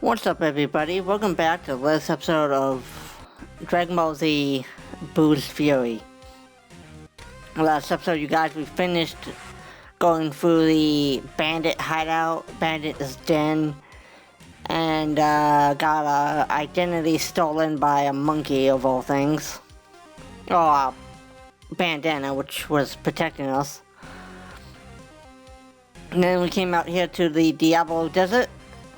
What's up, everybody? Welcome back to this episode of Dragon Ball Z Boo's Fury. Last episode, you guys, we finished going through the bandit hideout, bandit's den, and got our identity stolen by a monkey of all things. Or a bandana, which was protecting us. And then we came out here to the Diablo Desert.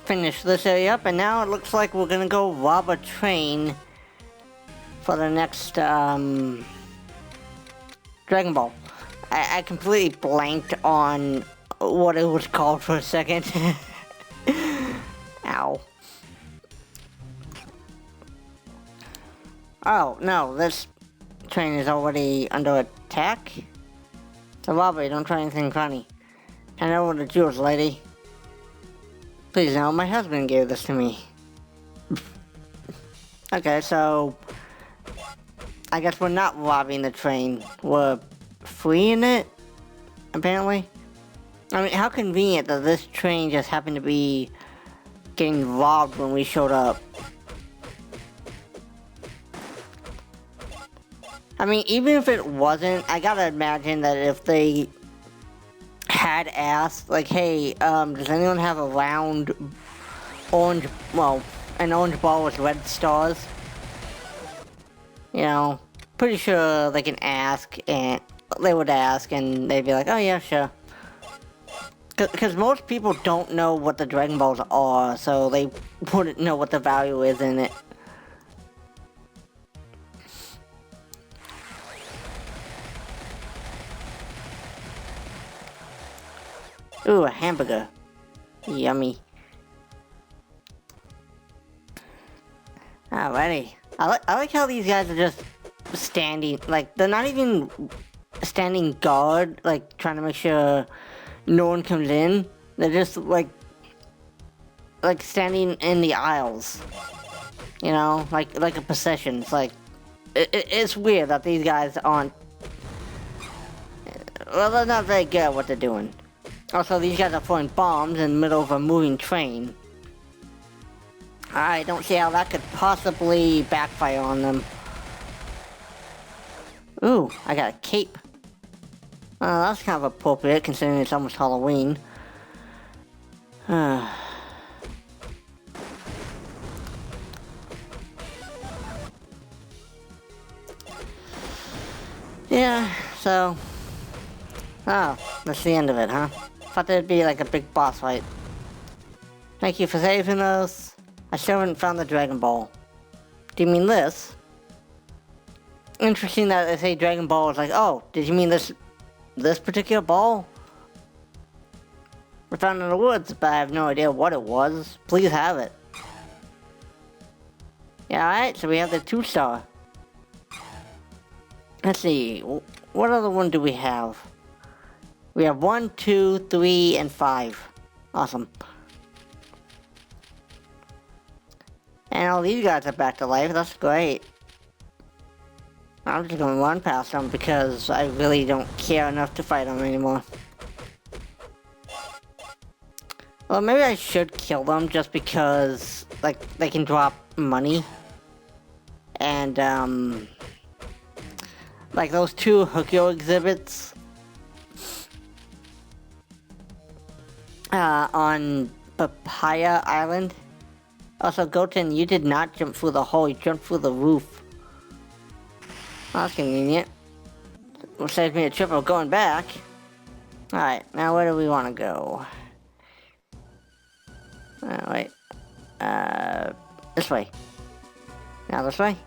Finish this area up, and now it looks like we're gonna go rob a train for the next Dragon Ball. I completely blanked on what it was called for a second. Ow. Oh no, this train is already under attack. It's a robbery, don't try anything funny. Hand over the jewels, lady. Please no, my husband gave this to me. Okay, so I guess we're not robbing the train. We're freeing it, apparently. I mean, how convenient that this train just happened to be getting robbed when we showed up. I mean, even if it wasn't, I gotta imagine that if they had asked, like, hey, does anyone have a round orange, well, an orange ball with red stars? You know, pretty sure they can ask, and they would ask, and they'd be like, oh yeah, sure. Because most people don't know what the Dragon Balls are, so they wouldn't know what the value is in it. Ooh, a hamburger. Yummy. Alrighty. I like how these guys are just standing, like, they're not even standing guard, like, trying to make sure no one comes in. They're just, like standing in the aisles. You know, like a procession. It's like, it's weird that these guys aren't, well, they're not very good at what they're doing. Also, these guys are throwing bombs in the middle of a moving train. I don't see how that could possibly backfire on them. Ooh, I got a cape. That's kind of appropriate considering it's almost Halloween. Yeah, so... Oh, that's the end of it, huh? Thought there'd be like a big boss fight. Thank you for saving us. I still haven't found the Dragon Ball. Do you mean this? Interesting that they say Dragon Ball is like, oh, did you mean this particular ball? We found it in the woods, but I have no idea what it was. Please have it. Yeah, alright, so we have the 2-star. Let's see, what other one do we have? We have 1, 2, 3, and 5. Awesome. And all these guys are back to life. That's great. I'm just gonna run past them because I really don't care enough to fight them anymore. Well, maybe I should kill them just because, like, they can drop money. And, like those 2 Hokyo exhibits. On Papaya Island. Also, Goten, you did not jump through the hole, you jumped through the roof. Well, that's convenient. Will save me a trip of going back. Alright, now where do we want to go? Wait. This way. Now this way.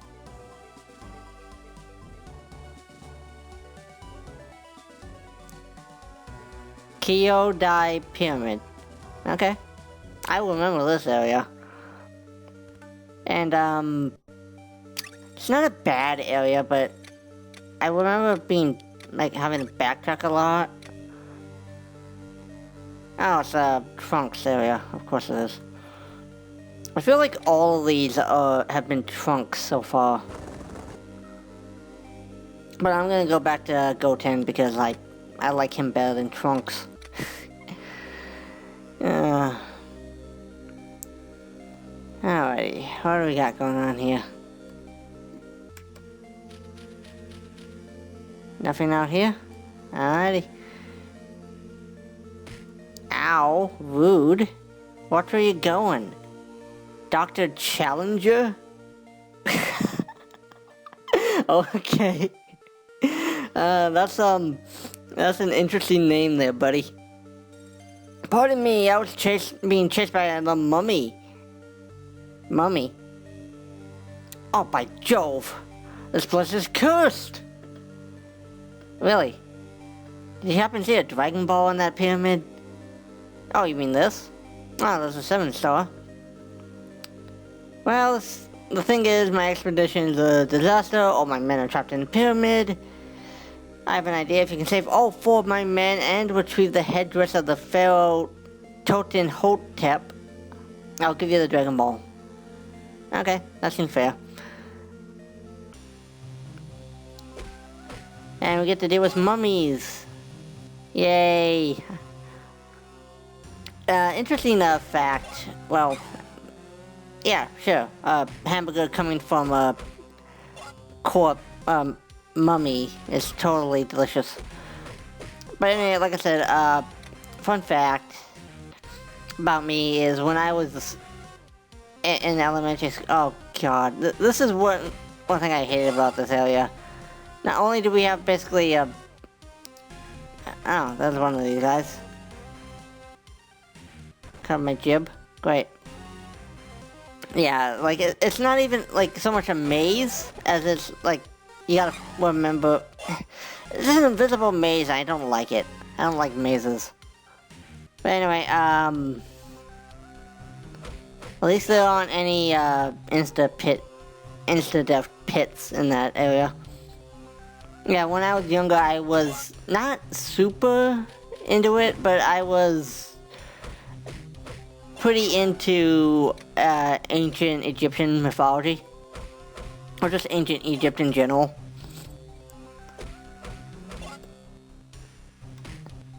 Kyodai Pyramid. Okay. I will remember this area. And, it's not a bad area, but I remember being, like, having to backtrack a lot. Oh, it's a Trunks area. Of course it is. I feel like all of these have been Trunks so far. But I'm gonna go back to Goten because I like him better than Trunks. Alrighty, what do we got going on here? Nothing out here? Alrighty. Ow, rude. Watch where you going. Dr. Challenger? Okay. That's an interesting name there, buddy. Pardon me, I was being chased by the mummy. Mummy? Oh, by Jove. This place is cursed. Really? Did you happen to see a Dragon Ball in that pyramid? Oh, you mean this? Oh, there's a 7-star. Well, the thing is, my expedition is a disaster. All my men are trapped in the pyramid. I have an idea. If you can save all 4 of my men and retrieve the headdress of the Pharaoh Totenhotep, I'll give you the Dragon Ball. Okay, that seems fair. And we get to deal with mummies. Yay. Interesting fact. Well, yeah, sure. Hamburger coming from a mummy is totally delicious. But anyway, like I said, fun fact about me is when I was in elementary school. Oh god, this is one thing I hated about this area. Not only do we have basically oh, there's one of these guys. Cut my jib. Great. Yeah, like it's not even like so much a maze as it's like you gotta remember. This is an invisible maze. I don't like it. I don't like mazes. But anyway, at least there aren't any insta-death pits in that area. Yeah, when I was younger, I was not super into it, but I was pretty into ancient Egyptian mythology, or just ancient Egypt in general.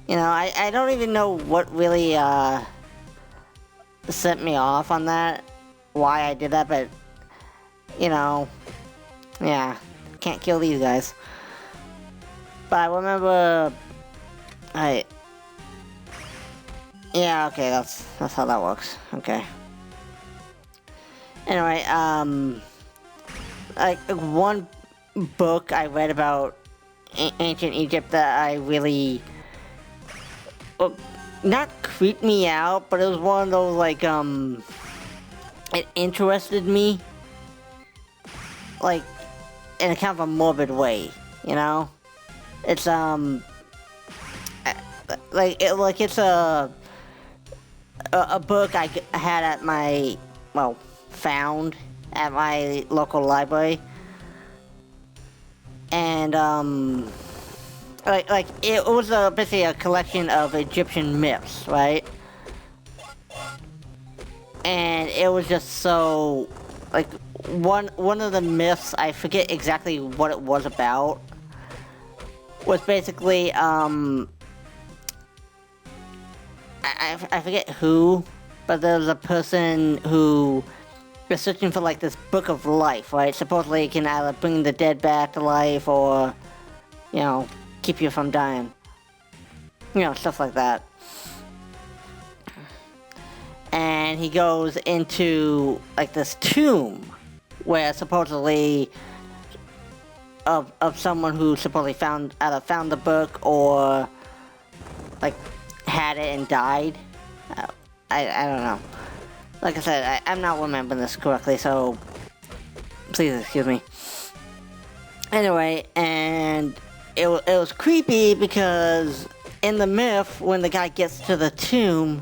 You know, I don't even know what really set me off on that, why I did that, but you know, yeah, can't kill these guys. But I remember, yeah, okay, that's how that works. Okay. Anyway, like one book I read about ancient Egypt that I really, not creeped me out, but it was one of those like it interested me, like in a kind of a morbid way, you know. It's it's a book I had at my, well, found at my local library, and like it was basically a collection of Egyptian myths, right? And it was just so like one of the myths, I forget exactly what it was about, was basically I forget who, but there was a person who was searching for like this book of life, right? Supposedly it can either bring the dead back to life or, you know, keep you from dying. You know, stuff like that. And he goes into like this tomb where supposedly of someone who supposedly either found the book or like had it and died. I don't know. Like I said, I'm not remembering this correctly, so please excuse me. Anyway, and it was creepy because in the myth, when the guy gets to the tomb,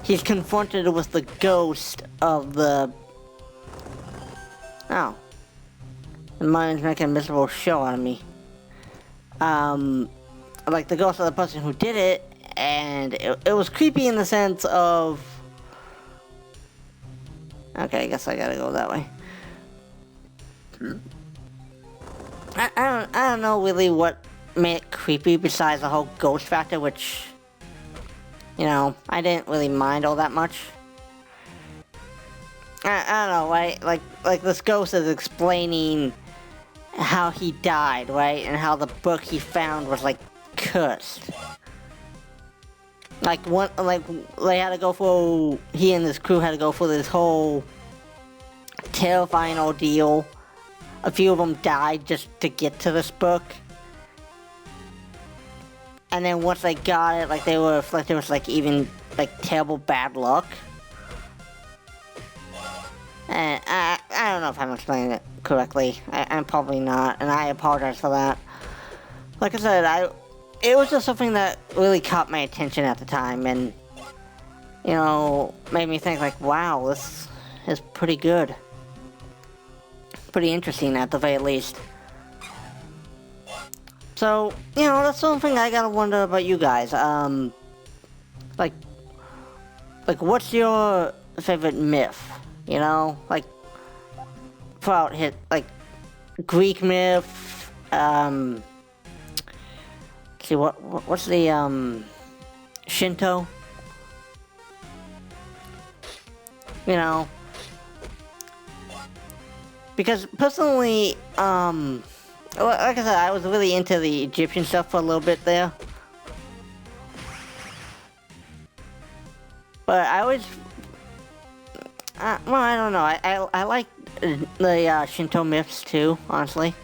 he's confronted with the ghost of the... Oh. The mind's making a miserable show out of me. Like the ghost of the person who did it, and it was creepy in the sense of... Okay, I guess I gotta go that way. I don't know really what made it creepy besides the whole ghost factor, which, you know, I didn't really mind all that much. I don't know, right? Like this ghost is explaining how he died, right? And how the book he found was like cursed. Like they had to go for, he and his crew had to go for this whole terrifying ordeal. A few of them died just to get to this book. And then once they got it, like there was like even like terrible bad luck. And I don't know if I'm explaining it correctly. I'm probably not, and I apologize for that. Like I said, it was just something that really caught my attention at the time, and you know, made me think like, wow, this is pretty good, pretty interesting at the very least. So, you know, that's something I gotta wonder about you guys. Like what's your favorite myth? You know, like, throughout like, Greek myth, see, what's the, Shinto? You know, because personally, like I said, I was really into the Egyptian stuff for a little bit there. But I always, well, I don't know, I like the Shinto myths too, honestly.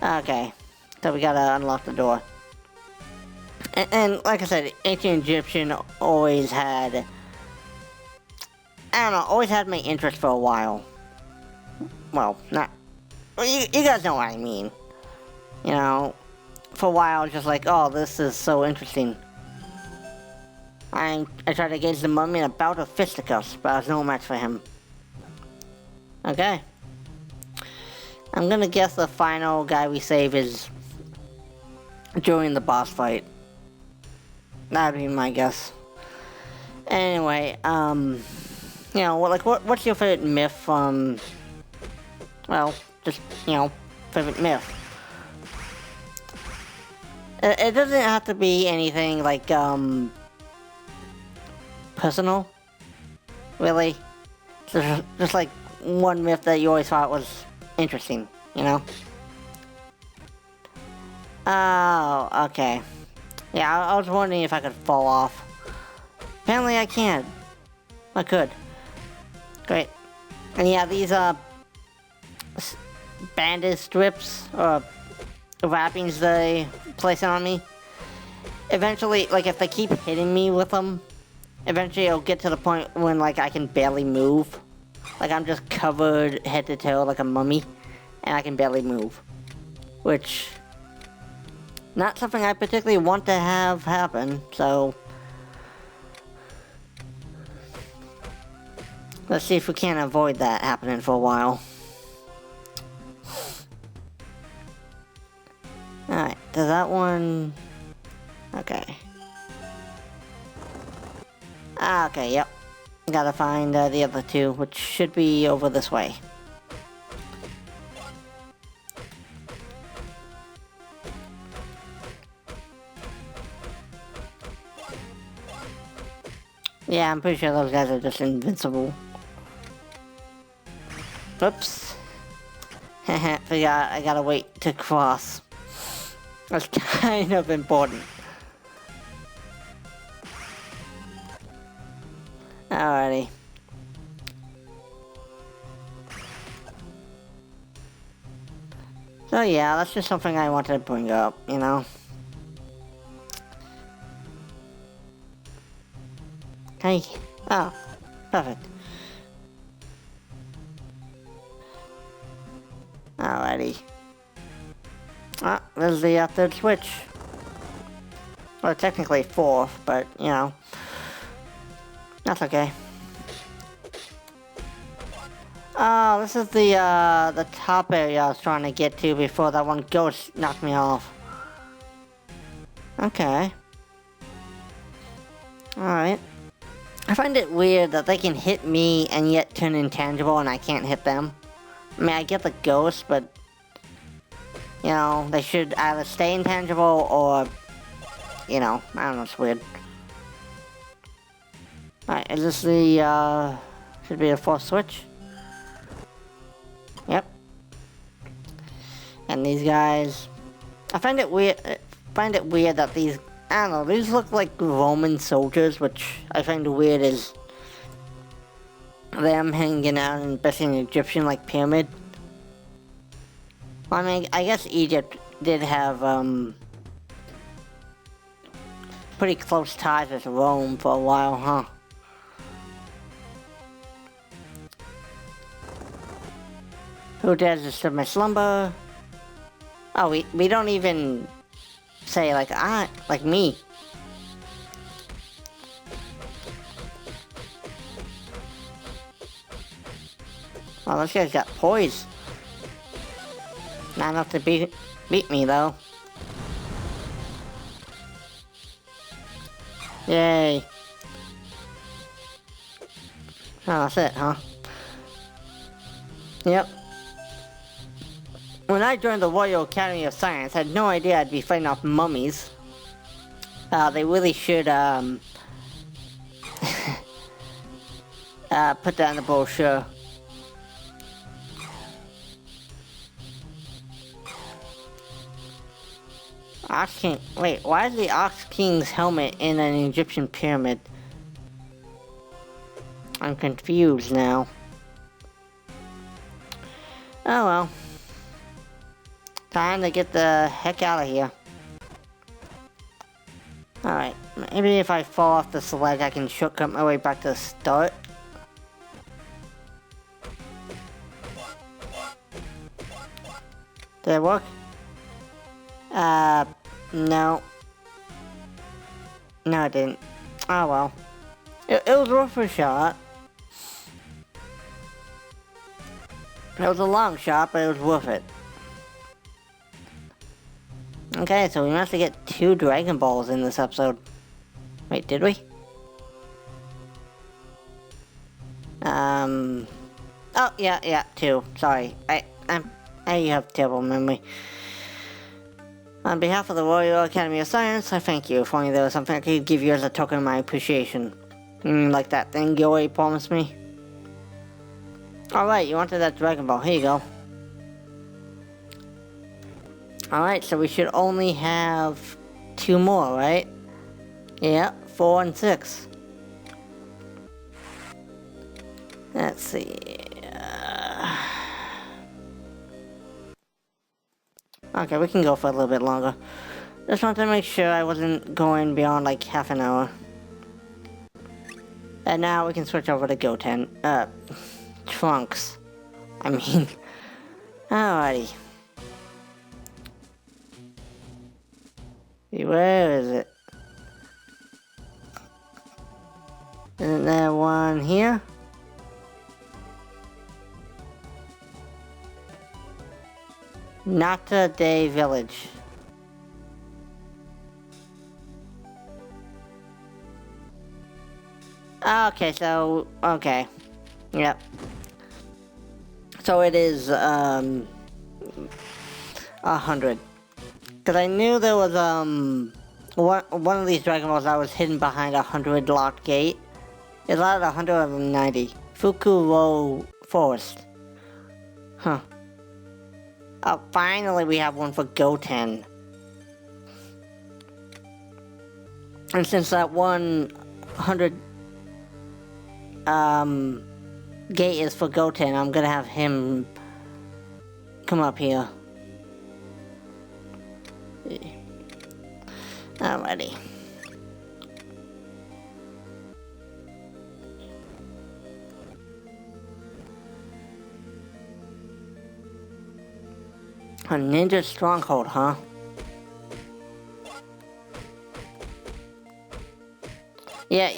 Okay, so we gotta unlock the door. And like I said, ancient Egyptian always had, I don't know, always had my interest for a while. Well, not, well, you guys know what I mean. You know, for a while I was just like, oh, this is so interesting. I tried to engage the mummy in a bout of fisticuffs, but I was no match for him. Okay. I'm gonna guess the final guy we save is during the boss fight. That'd be my guess. Anyway, you know, like, what's your favorite myth from, well, just, you know, favorite myth? It doesn't have to be anything like, personal, really. Just like one myth that you always thought was interesting, you know? Oh, okay. Yeah, I was wondering if I could fall off. Apparently I can. I could. Great. And yeah, these, bandage strips, or wrappings they place on me, eventually, like, if they keep hitting me with them, eventually it'll get to the point when, like, I can barely move. Like, I'm just covered head to toe like a mummy, and I can barely move. Which, not something I particularly want to have happen, so let's see if we can't avoid that happening for a while. Alright, does that one... Okay. Okay, yep. Gotta find the other two, which should be over this way. Yeah, I'm pretty sure those guys are just invincible. Oops. Forgot, I gotta wait to cross. That's kind of important. Alrighty. So yeah, that's just something I wanted to bring up, you know? Hey. Oh, perfect. Alrighty. Ah, there's the third switch. Well, technically fourth, but, you know. That's okay. Oh, this is the top area I was trying to get to before that one ghost knocked me off. Okay. Alright. I find it weird that they can hit me and yet turn intangible and I can't hit them. I mean, I get the ghost, but, you know, they should either stay intangible or, you know, I don't know, it's weird. Alright, is this the, should be a fourth switch? Yep. And these guys, I find it weird that these, I don't know, these look like Roman soldiers, which I find weird is them hanging out and basically an Egyptian like pyramid. I mean, I guess Egypt did have pretty close ties with Rome for a while, huh? Who dares disturb my slumber? Oh, we don't even say like me. Oh, this guy's got poise. Not enough to beat me though. Yay. Oh, that's it, huh? Yep. When I joined the Royal Academy of Science, I had no idea I'd be fighting off mummies. They really should, put that in the brochure. Ox King. Wait, why is the Ox King's helmet in an Egyptian pyramid? I'm confused now. Oh well. Time to get the heck out of here. Alright, maybe if I fall off the sledge I can shortcut my way back to the start. Did it work? No. No, it didn't. Oh well. It was worth a shot. It was a long shot, but it was worth it. Okay, so we managed to get 2 Dragon Balls in this episode. Wait, did we? Oh, yeah, 2. Sorry. I have terrible memory. On behalf of the Royal Academy of Science, I thank you. If only there was something I could give you as a token of my appreciation. Like that thing you already promised me. Alright, you wanted that Dragon Ball. Here you go. Alright, so we should only have 2 more, right? Yeah, 4 and 6. Let's see. Okay, we can go for a little bit longer. Just wanted to make sure I wasn't going beyond like half an hour. And now we can switch over to Goten. Trunks. I mean. Alrighty. Where is it? Isn't there one here? Nata Day Village. Okay, so, okay. Yep. So it is, 100. Cause I knew there was, one of these Dragon Balls that was hidden behind 100 locked gate. It's at 190. Fukuro Forest. Huh. Oh, finally we have one for Goten. And since that 100 gate is for Goten, I'm gonna have him come up here. Alrighty. A ninja stronghold, huh? Yeah,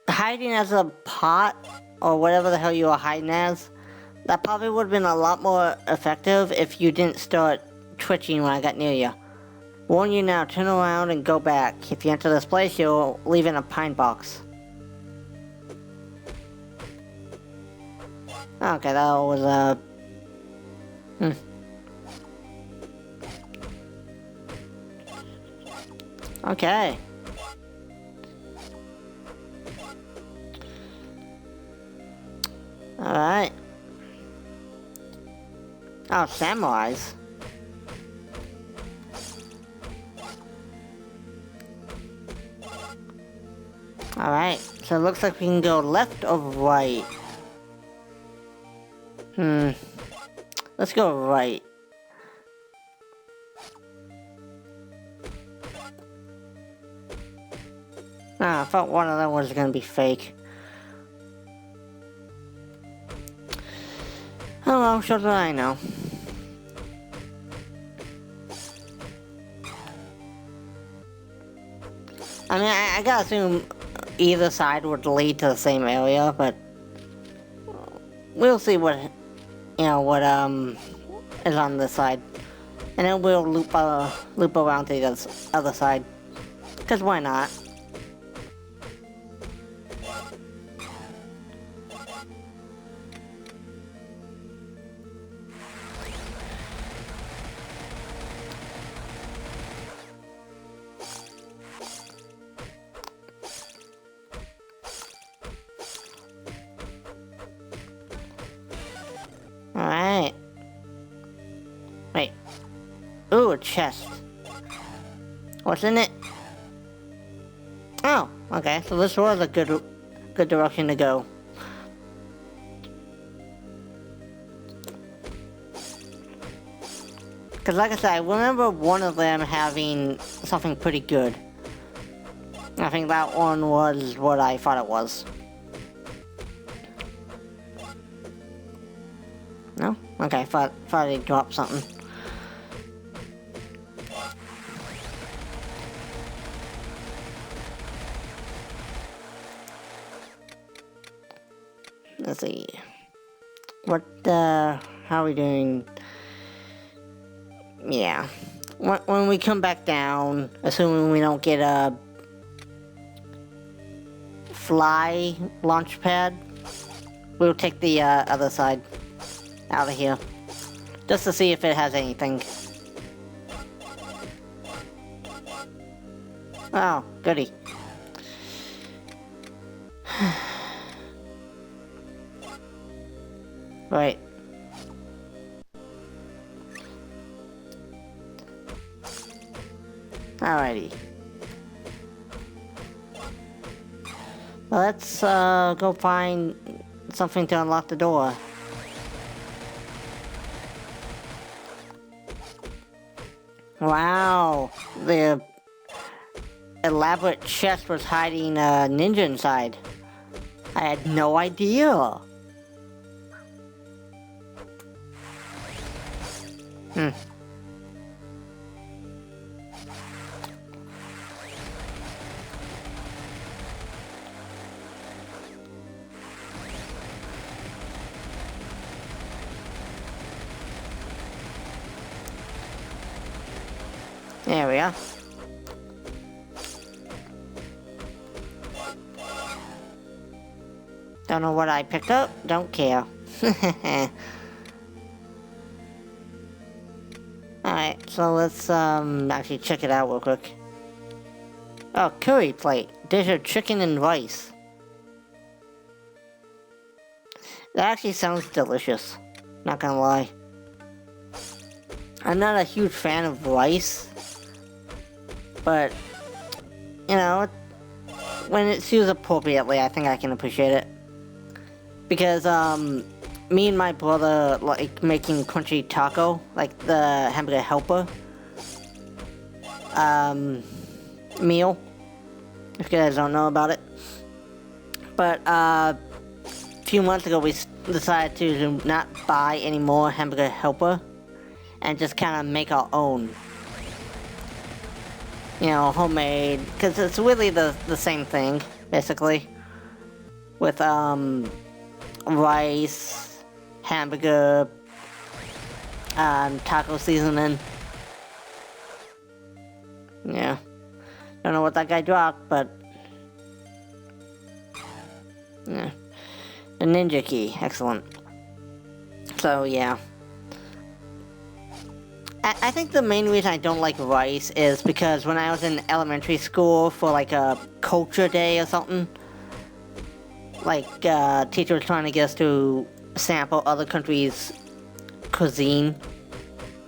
hiding as a pot, or whatever the hell you were hiding as, that probably would have been a lot more effective if you didn't start twitching when I got near you. Warn you now, turn around and go back. If you enter this place, you'll leave in a pine box. Okay, that was, Okay. Alright. Oh, samurais. Alright, so it looks like we can go left or right. Let's go right. Ah, I thought one of them was gonna be fake. Oh well, sure that I know. I mean, I gotta assume either side would lead to the same area, but we'll see what, what is on this side. And then we'll loop around to the other side. Cause why not? Alright. Wait. Ooh, a chest. What's in it? Oh, okay. So this was a good direction to go. Because like I said, I remember one of them having something pretty good. I think that one was what I thought it was. No? Okay, thought he dropped something. Let's see. How are we doing? Yeah. When we come back down, assuming we don't get a fly launch pad, we'll take the other side out of here, just to see if it has anything. Oh, goody. Right. Alrighty. Let's go find something to unlock the door. Wow, the elaborate chest was hiding a ninja inside. I had no idea. There we are. Don't know what I picked up, don't care. Alright, so let's actually check it out real quick. Oh, curry plate. Dish of chicken and rice. That actually sounds delicious. Not gonna lie. I'm not a huge fan of rice. But, when it's used appropriately, I think I can appreciate it. Because, me and my brother like making crunchy taco, like the hamburger helper, meal, if you guys don't know about it. But, a few months ago we decided to not buy any more hamburger helper, and just kind of make our own. Homemade, because it's really the same thing, basically. With, rice, hamburger, taco seasoning. Yeah. Don't know what that guy dropped, but... yeah. The ninja key, excellent. So, yeah. I think the main reason I don't like rice is because when I was in elementary school for like a culture day or something, like, teacher was trying to get us to sample other countries' cuisine.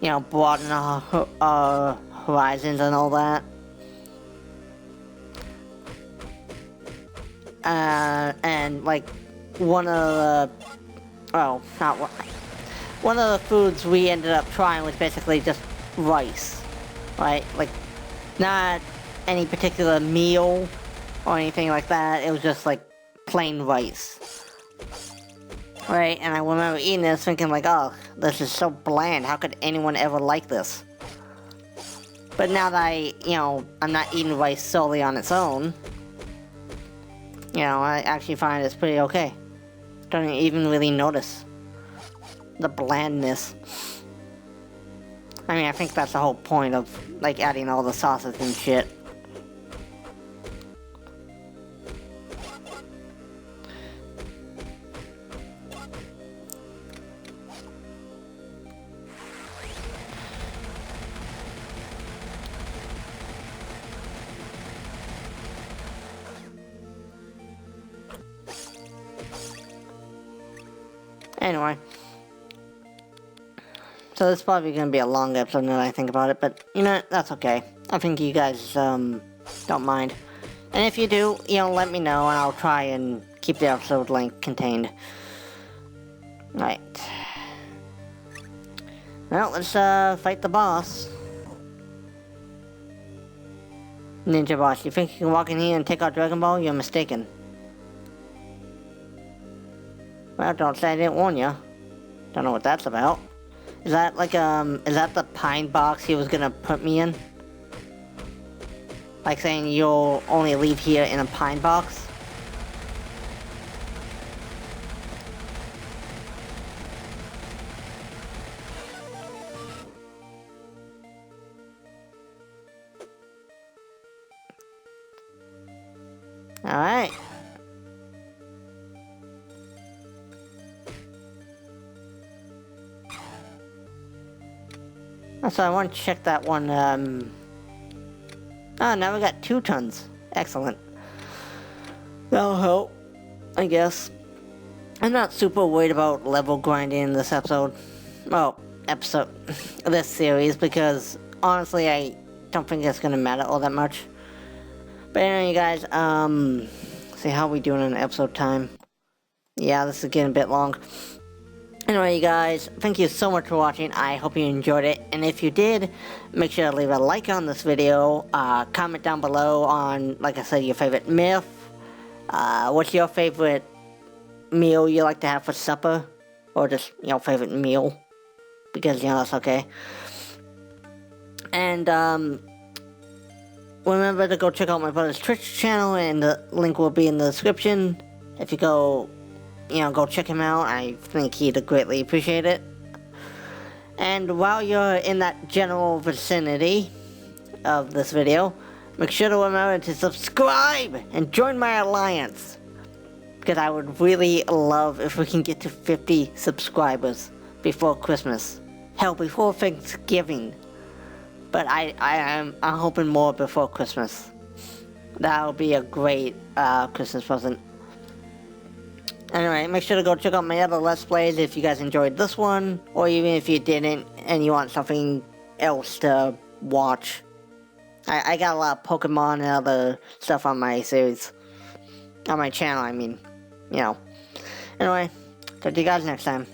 You know, broaden our horizons and all that. And like, one of the, well, not one of the foods we ended up trying was basically just rice, right? Like, not any particular meal or anything like that. It was just like plain rice, right? And I remember eating this thinking like, oh, this is so bland. How could anyone ever like this? But now that I'm not eating rice solely on its own, I actually find it's pretty okay. Don't even really notice the blandness. I mean, I think that's the whole point of, like, adding all the sauces and shit. Anyway. So this is probably going to be a long episode now that I think about it, but you know, that's okay. I think you guys, don't mind. And if you do, let me know and I'll try and keep the episode link contained. Right. Well, let's, fight the boss. Ninja boss, you think you can walk in here and take out Dragon Ball? You're mistaken. Well, don't say I didn't warn you. Don't know what that's about. Is that like, is that the pine box he was gonna put me in? Like saying you'll only leave here in a pine box? Alright. So I want to check that one, oh, now we got 2 tons. Excellent. That'll help, I guess. I'm not super worried about level grinding in this episode. Well, this series, because honestly, I don't think it's gonna matter all that much. But anyway, you guys, see how we doing in episode time? Yeah, this is getting a bit long. Anyway, you guys, thank you so much for watching. I hope you enjoyed it. And if you did, make sure to leave a like on this video. Comment down below on, like I said, your favorite myth. What's your favorite meal you like to have for supper? Or just, favorite meal. Because, that's okay. And, remember to go check out my brother's Twitch channel, and the link will be in the description. If you go check him out. I think he'd greatly appreciate it. And while you're in that general vicinity of this video, make sure to remember to subscribe and join my alliance. Because I would really love if we can get to 50 subscribers before Christmas. Hell, before Thanksgiving. But I'm hoping more before Christmas. That would be a great Christmas present. Anyway, make sure to go check out my other Let's Plays if you guys enjoyed this one, or even if you didn't and you want something else to watch. I got a lot of Pokemon and other stuff on my series. On my channel, I mean. Anyway, talk to you guys next time.